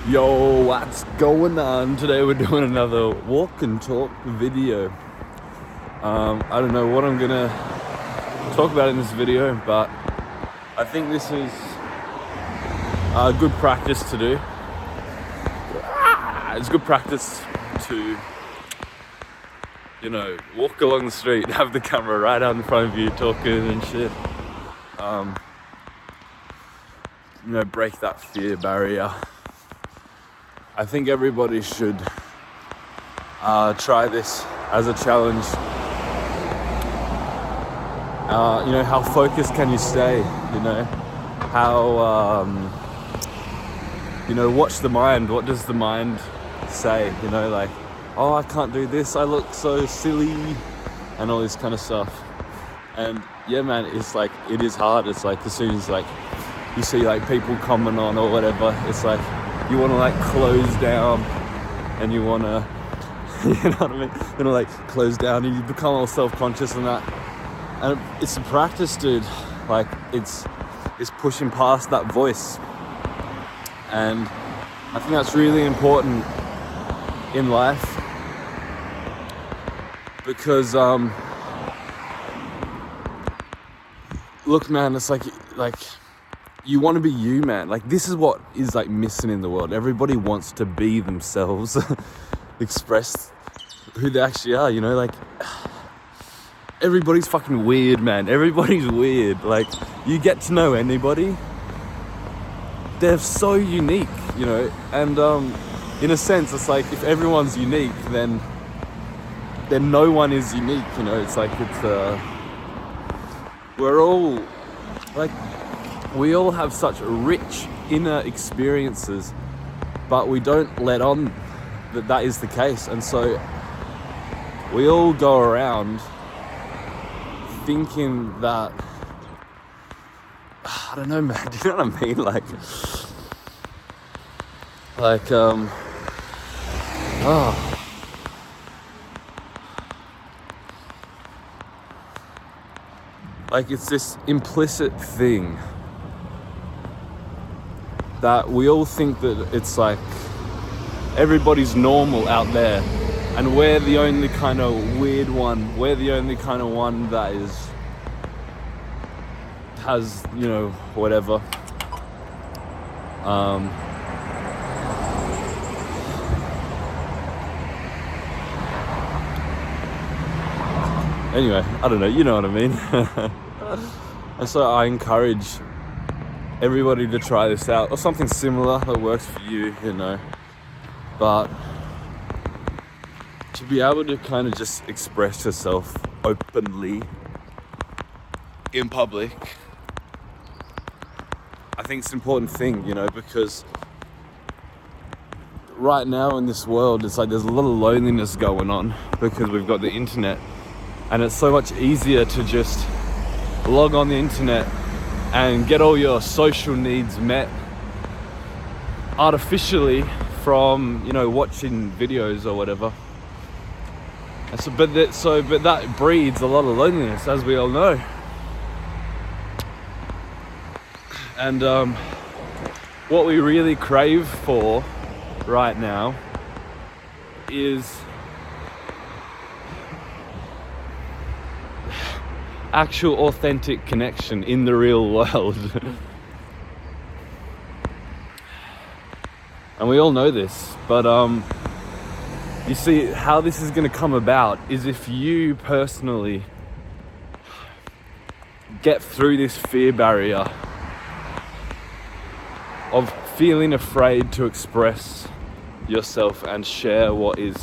Yo, what's going on? Today we're doing another walk and talk video. I don't know what I'm gonna talk about in this video, but I think this is a good practice to do. It's good practice to, walk along the street, have the camera right out in front of you, talking and shit. Break that fear barrier. I think everybody should try this as a challenge. How focused can you stay? Watch the mind. What does the mind say? Oh, I can't do this. I look so silly, and all this kind of stuff. And yeah, man, it's like, it is hard. It's like, as soon as you see people comment on or whatever, it's like, you want to close down, and you want to, you know what I mean? You want to close down, and you become all self-conscious and that. And it's a practice, dude. It's pushing past that voice. And I think that's really important in life, because look, man, it's like you want to be you, man. This is what is missing in the world. Everybody wants to be themselves, express who they actually are, everybody's fucking weird, man. Everybody's weird. You get to know anybody, they're so unique, and in a sense, it's if everyone's unique, then no one is unique, we're all we all have such rich inner experiences, but we don't let on that is the case. And so we all go around thinking that, I don't know, man, do you know what I mean? It's this implicit thing that we all think that it's everybody's normal out there, and we're the only kind of weird one. We're the only kind of one that has whatever. Anyway, I don't know, you know what I mean? And so I encourage everybody to try this out, or something similar that works for you, but to be able to kind of just express yourself openly in public, I think it's an important thing, because right now in this world, it's there's a lot of loneliness going on because we've got the internet, and it's so much easier to just log on the internet and get all your social needs met artificially from watching videos or whatever. And so, but that breeds a lot of loneliness, as we all know. And what we really crave for right now is actual authentic connection in the real world. And we all know this, but you see, how this is going to come about is if you personally get through this fear barrier of feeling afraid to express yourself and share what is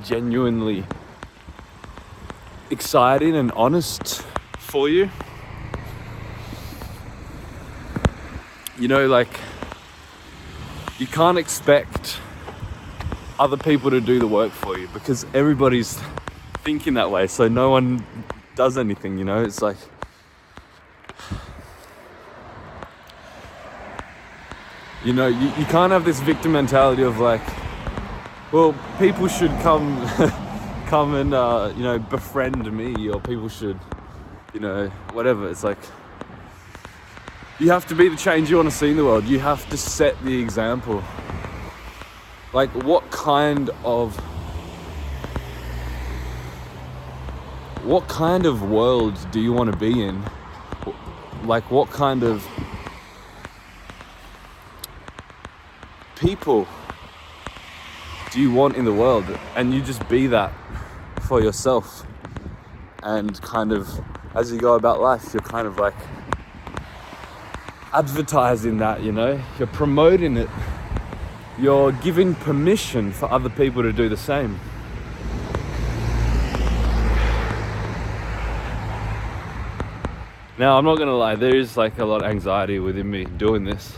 genuinely exciting and honest for you. You can't expect other people to do the work for you, because everybody's thinking that way, so no one does anything, it's you can't have this victim mentality of well, people should come and befriend me, or people should whatever. It's You have to be the change you want to see in the world. You have to set the example. like, what kind of world do you want to be in? Like, what kind of people do you want in the world? And you just be that for yourself. And kind of, as you go about life, you're kind of like advertising that, you know? You're promoting it. You're giving permission for other people to do the same. Now, I'm not gonna lie, there is like a lot of anxiety within me doing this,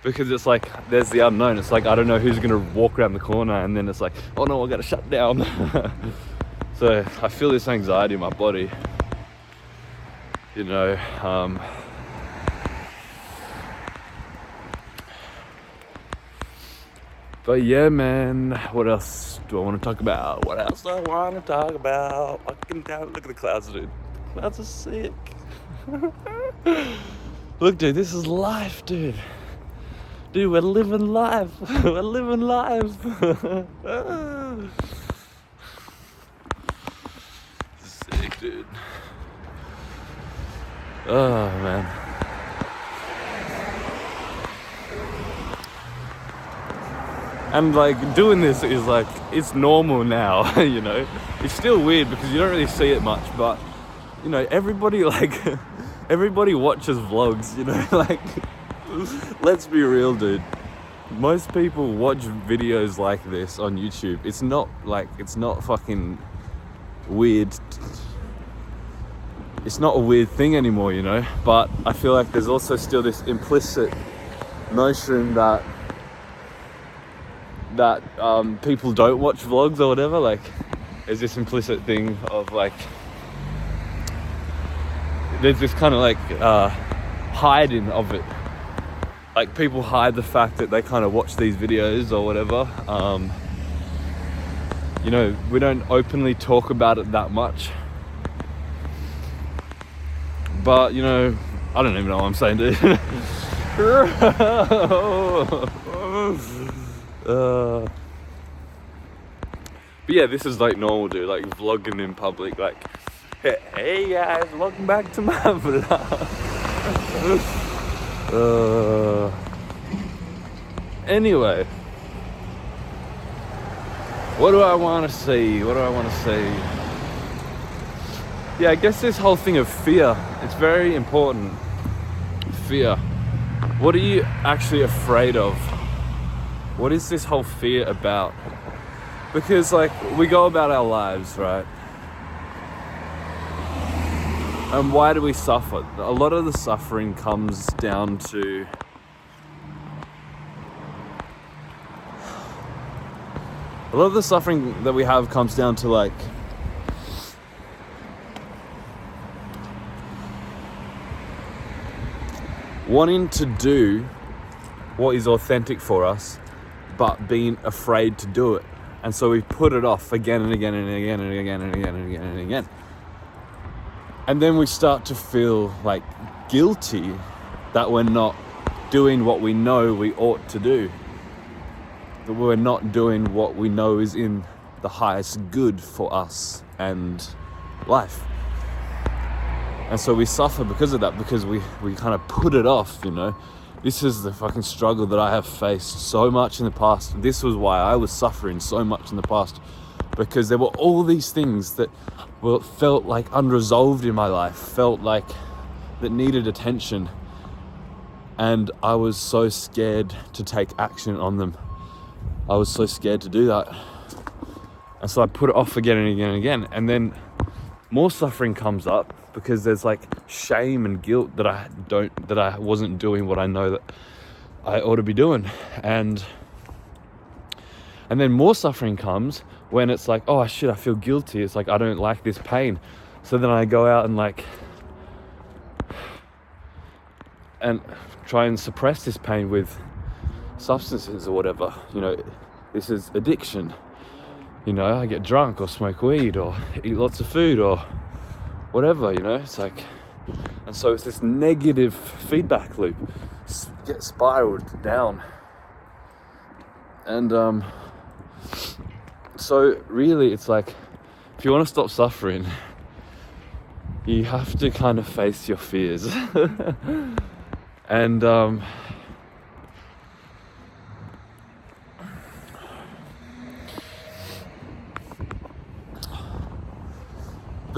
because it's like, there's the unknown. It's like, I don't know who's gonna walk around the corner, and then it's like, oh no, I gotta shut down. So I feel this anxiety in my body, you know. But yeah, man, what else do I want to talk about? What else do I want to talk about? Fucking down, look at the clouds, dude. The clouds are sick. Look, dude, this is life, dude. Dude, we're living life. We're living life. Sick, dude. Oh, man. And like, doing this is like, it's normal now, you know. It's still weird because you don't really see it much, but you know, everybody watches vlogs, you know. Like, let's be real, dude. Most people watch videos like this on YouTube. It's not fucking weird. It's not a weird thing anymore, you know. But I feel like there's also still this implicit notion that people don't watch vlogs or whatever. Like, there's this implicit thing of like, there's this kind of like hiding of it. Like, people hide the fact that they kind of watch these videos or whatever. You know, we don't openly talk about it that much. But, you know, I don't even know what I'm saying, dude. But yeah, this is like normal, dude. Like, vlogging in public. Like, hey guys, welcome back to my vlog. Anyway, what do I want to say? Yeah, I guess this whole thing of fear, it's very important. Fear. What are you actually afraid of? What is this whole fear about? Because, like, we go about our lives, right? And why do we suffer? A lot of the suffering comes down to that we have comes down to like wanting to do what is authentic for us, but being afraid to do it. And so we put it off again and again and again and again and again and again and again. And then we start to feel like guilty that we're not doing what we know we ought to do. That we're not doing what we know is in the highest good for us and life. And so we suffer because of that, because we kind of put it off, you know. This is the fucking struggle that I have faced so much in the past. This was why I was suffering so much in the past, because there were all these things that felt like unresolved in my life, felt like that needed attention. And I was so scared to take action on them. I was so scared to do that. And so I put it off again and again and again. And then more suffering comes up because there's like shame and guilt that I wasn't doing what I know that I ought to be doing. And then more suffering comes when it's like, oh shit, I feel guilty. It's like, I don't like this pain. So then I go out and try and suppress this pain with substances or whatever. You know, this is addiction. You know, I get drunk or smoke weed or eat lots of food or whatever, you know. It's like, and so it's this negative feedback loop. Get spiraled down. And so really it's like, if you want to stop suffering, you have to kind of face your fears. And but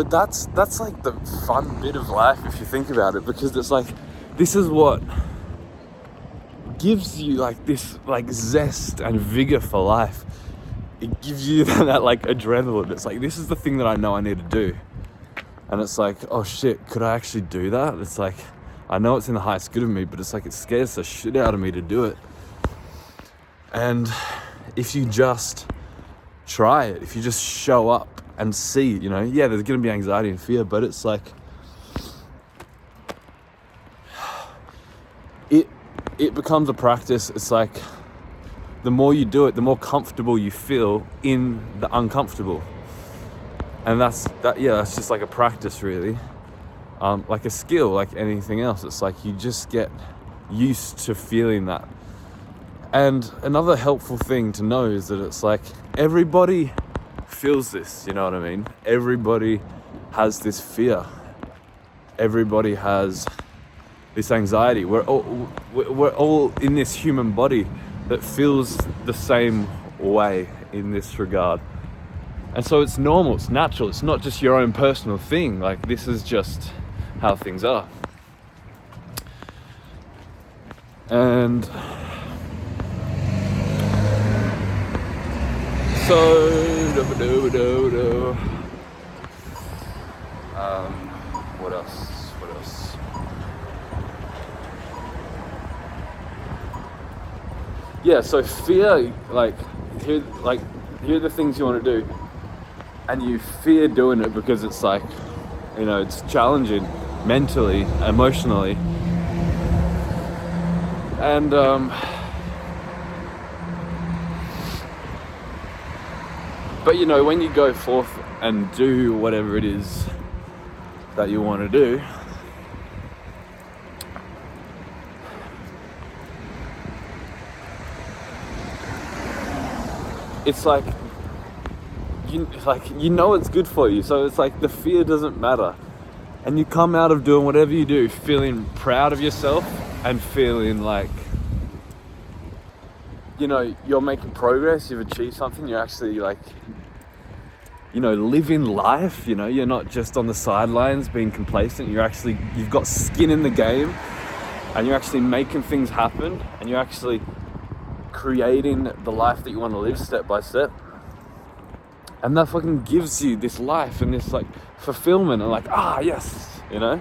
that's like the fun bit of life if you think about it, because it's like, this is what gives you like this like zest and vigor for life. It gives you that like adrenaline. It's like, this is the thing that I know I need to do. And it's like, oh shit, could I actually do that? It's like, I know it's in the highest good of me, but it's like, it scares the shit out of me to do it. And if you just try it, if you just show up and see, you know, yeah, there's going to be anxiety and fear, but it's like, it becomes a practice. It's like, the more you do it, the more comfortable you feel in the uncomfortable. And that's just like a practice, really. Like a skill, like anything else. It's like, you just get used to feeling that. And another helpful thing to know is that it's like, everybody feels this, you know what I mean? Everybody has this fear. Everybody has this anxiety. We're all in this human body that feels the same way in this regard. And so it's normal, it's natural, it's not just your own personal thing. Like, this is just how things are. And so, what else? Yeah, so fear, here are the things you want to do, and you fear doing it because it's like, you know, it's challenging mentally, emotionally, and but you know, when you go forth and do whatever it is that you want to do, it's like, you know it's good for you. So it's like, the fear doesn't matter. And you come out of doing whatever you do feeling proud of yourself and feeling like, you know, you're making progress, you've achieved something, you're actually like, you know, living life, you know, you're not just on the sidelines being complacent, you've got skin in the game, and you're actually making things happen, and you're actually creating the life that you want to live step by step. And that fucking gives you this life and this like fulfillment and like, yes, you know?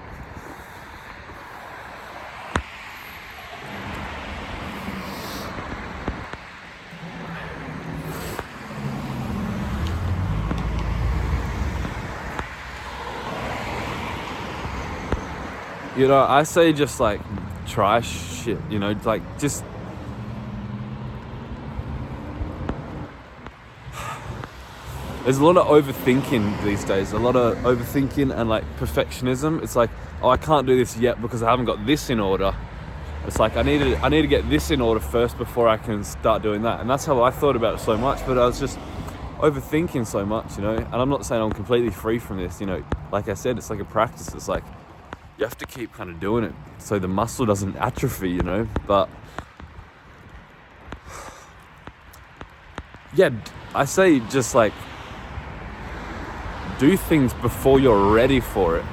You know, I say just like try shit, you know, like just there's a lot of overthinking these days, a lot of overthinking and like perfectionism. It's like, oh, I can't do this yet because I haven't got this in order. It's like, I need to get this in order first before I can start doing that. And that's how I thought about it so much, but I was just overthinking so much, you know. And I'm not saying I'm completely free from this, you know. Like I said, it's like a practice. It's like, you have to keep kind of doing it so the muscle doesn't atrophy, you know. But yeah, I say just like, do things before you're ready for it.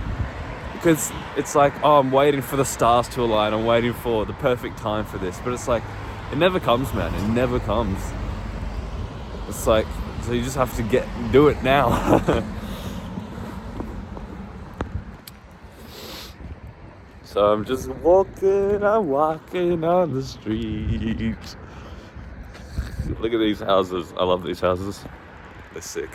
Because it's like, oh, I'm waiting for the stars to align, I'm waiting for the perfect time for this. But it's like, it never comes, man, it never comes. It's like, so you just have to do it now. So I'm just walking on the street. Look at these houses, I love these houses, they're sick.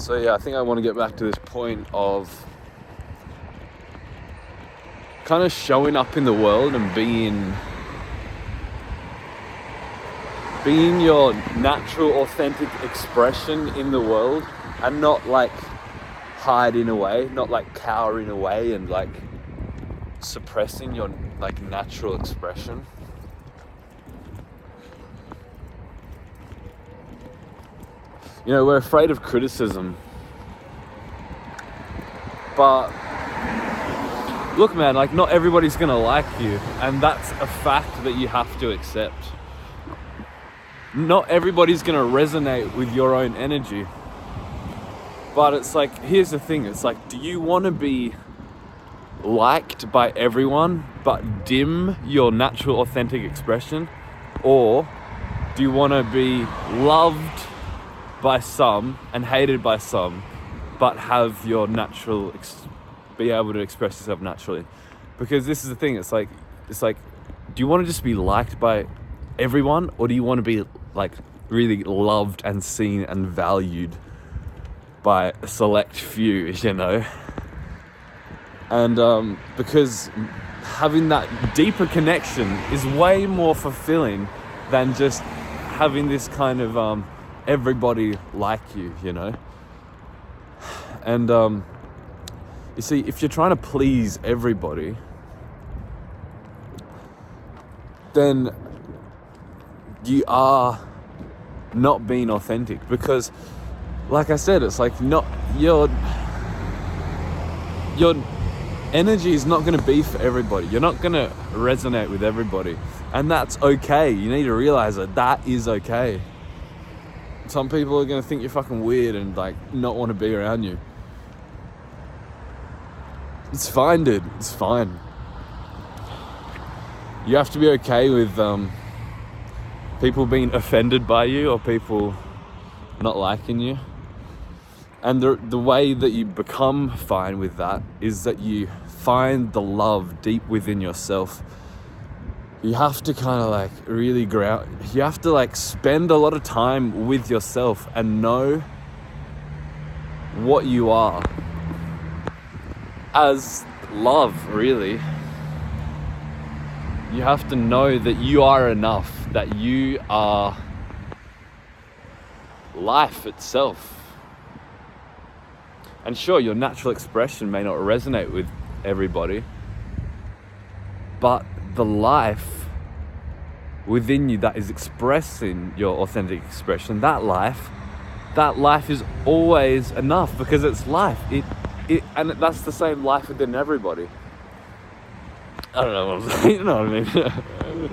So yeah, I think I want to get back to this point of kind of showing up in the world and being your natural, authentic expression in the world, and not like hiding away, not like cowering away and like suppressing your like natural expression. You know, we're afraid of criticism, but look, man, like not everybody's gonna like you, and that's a fact that you have to accept. Not everybody's gonna resonate with your own energy. But it's like, here's the thing, it's like, do you want to be liked by everyone but dim your natural authentic expression? Or do you want to be loved by some and hated by some but have your natural be able to express yourself naturally? Because this is the thing, it's like do you want to just be liked by everyone, or do you want to be like really loved and seen and valued by a select few, you know? And because having that deeper connection is way more fulfilling than just having this kind of everybody like you know? And you see, if you're trying to please everybody, then you are not being authentic, because like I said, it's like not your energy is not going to be for everybody. You're not going to resonate with everybody, and that's okay. You need to realize that is okay. Some people are going to think you're fucking weird and like not want to be around you. It's fine, dude. It's fine. You have to be okay with people being offended by you or people not liking you. And the way that you become fine with that is that you find the love deep within yourself. You have to kind of like really ground. You have to like spend a lot of time with yourself and know what you are as love, really. You have to know that you are enough, that you are life itself. And sure, your natural expression may not resonate with everybody, but the life within you that is expressing your authentic expression, that life is always enough, because it's life. And that's the same life within everybody. I don't know what I'm saying, you know what I mean?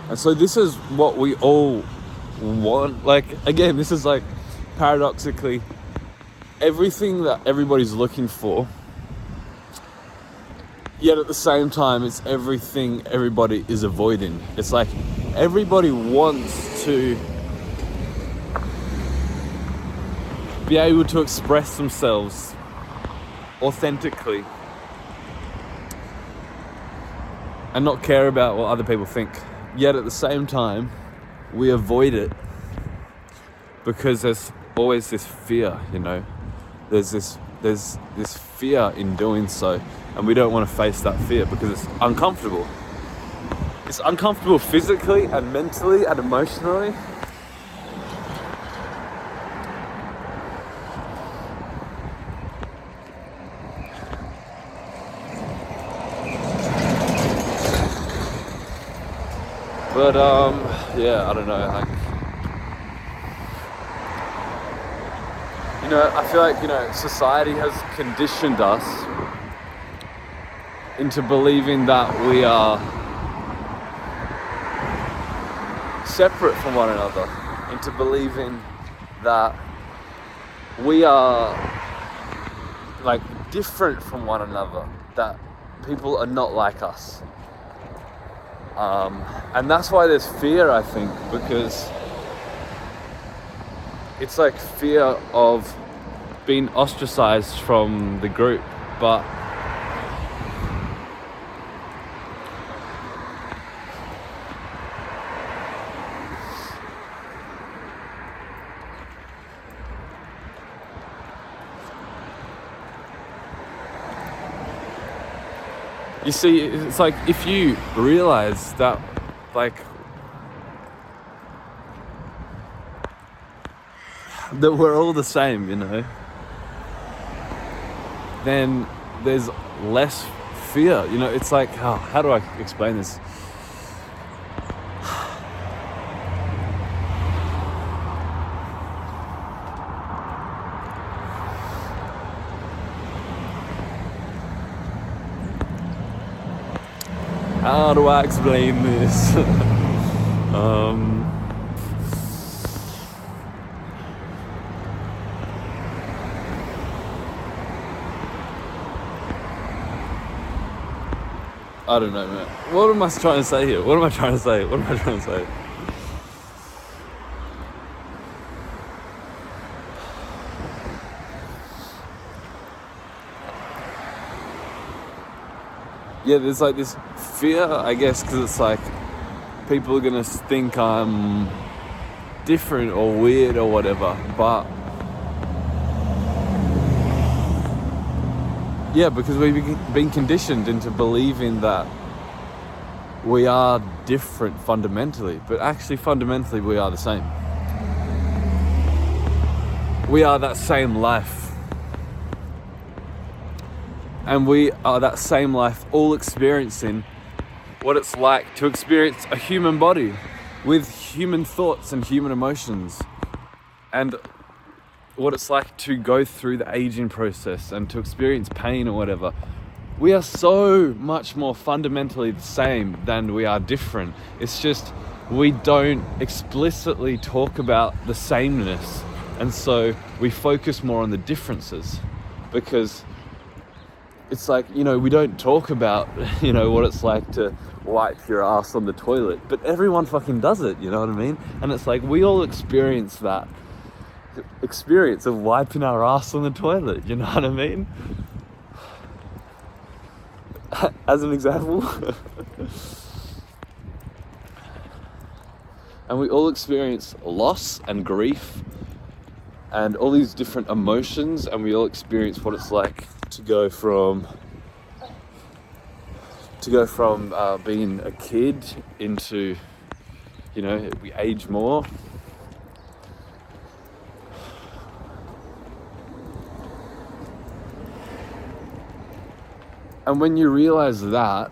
And so this is what we all want. Like, again, this is like paradoxically everything that everybody's looking for, yet at the same time it's everything everybody is avoiding. It's like everybody wants to be able to express themselves authentically and not care about what other people think. Yet at the same time, we avoid it because there's always this fear, you know. There's this fear in doing so, and we don't want to face that fear because it's uncomfortable. It's uncomfortable physically and mentally and emotionally. But yeah, I don't know, like, you know, I feel like, you know, society has conditioned us into believing that we are separate from one another, into believing that we are like different from one another, that people are not like us. And that's why there's fear, I think, because it's like fear of being ostracized from the group. But you see, it's like if you realize that, like, that we're all the same, you know, then there's less fear. You know, it's like, oh, how do I explain this? How do I explain this? I don't know, man. What am I trying to say here? What am I trying to say? Yeah, there's like this fear, I guess, because it's like people are gonna think I'm different or weird or whatever, but yeah, because we've been conditioned into believing that we are different fundamentally, but actually fundamentally we are the same. We are that same life. And we are that same life, all experiencing what it's like to experience a human body with human thoughts and human emotions, and what it's like to go through the aging process and to experience pain or whatever. We are so much more fundamentally the same than we are different. It's just we don't explicitly talk about the sameness, and so we focus more on the differences, because it's like, you know, we don't talk about, you know, what it's like to wipe your ass on the toilet, but everyone fucking does it, you know what I mean? And it's like, we all experience that experience of wiping our ass on the toilet, you know what I mean? As an example. And we all experience loss and grief and all these different emotions, and we all experience what it's like to go from being a kid into, you know, we age more. And when you realize that,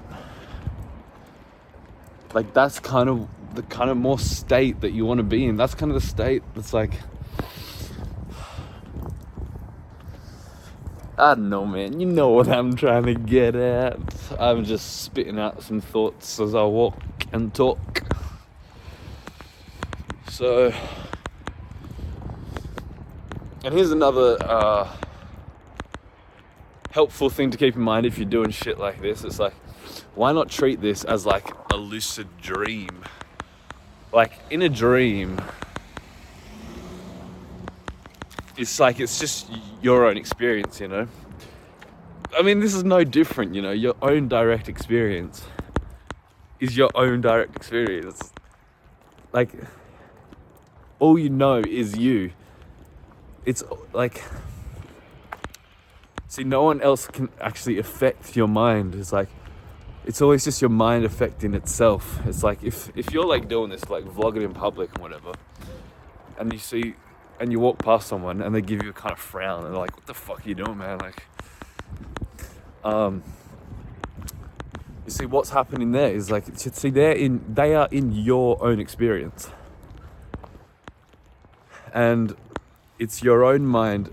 like, that's kind of the kind of more state that you want to be in. That's kind of the state that's like, I don't know, man. You know what I'm trying to get at. I'm just spitting out some thoughts as I walk and talk. So, and here's another helpful thing to keep in mind if you're doing shit like this. It's like, why not treat this as like a lucid dream? Like, in a dream, it's like, it's just your own experience, you know? I mean, this is no different, you know? Your own direct experience is your own direct experience. Like, all you know is you. It's like, see, no one else can actually affect your mind. It's like, it's always just your mind affecting itself. It's like, if you're like doing this, like vlogging in public and whatever, and you see, and you walk past someone and they give you a kind of frown and they're like, what the fuck are you doing, man? Like, you see, what's happening there is like, see, they are in your own experience. And it's your own mind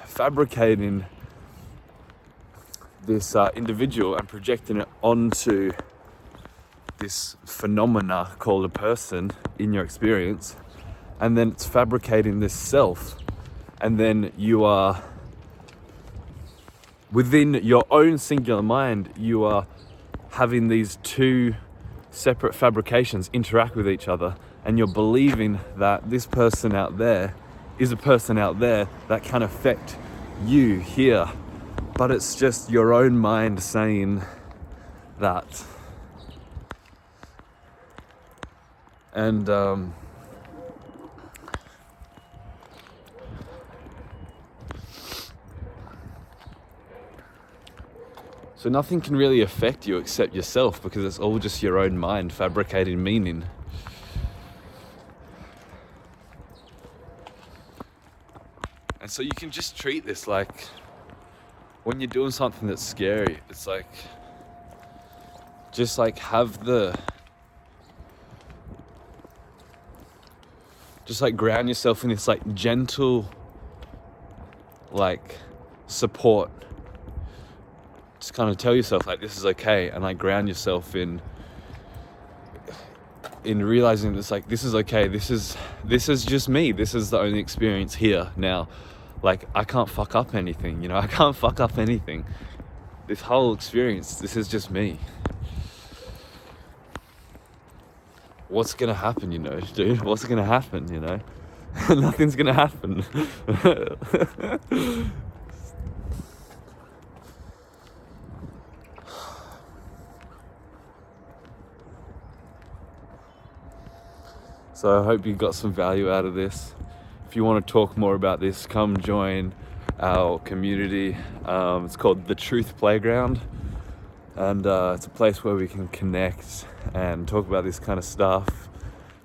fabricating this individual and projecting it onto this phenomena called a person in your experience. And then it's fabricating this self, and then you are within your own singular mind, you are having these two separate fabrications interact with each other, and you're believing that this person out there is a person out there that can affect you here. But it's just your own mind saying that. And so nothing can really affect you except yourself, because it's all just your own mind fabricating meaning. And so you can just treat this like when you're doing something that's scary, it's like, just like just like ground yourself in this like gentle, like support. Just kind of tell yourself like this is okay, and like ground yourself in realizing it's like this is okay. This is just me. This is the only experience here now. Like I can't fuck up anything, you know. I can't fuck up anything. This whole experience, this is just me. What's gonna happen, you know, dude? What's gonna happen, you know? Nothing's gonna happen. So I hope you got some value out of this. If you want to talk more about this, come join our community. It's called The Truth Playground. And it's a place where we can connect and talk about this kind of stuff.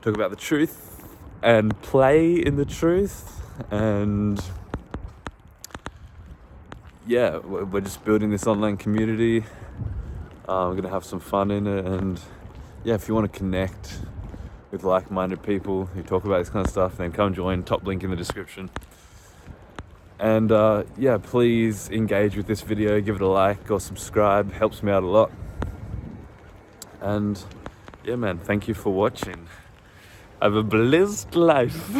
Talk about the truth and play in the truth. And yeah, we're just building this online community. We're going to have some fun in it. And yeah, if you want to connect with like-minded people who talk about this kind of stuff, then come join. Top link in the description. And yeah, please engage with this video, give it a like or subscribe, helps me out a lot. And yeah, man, thank you for watching. Have a blessed life.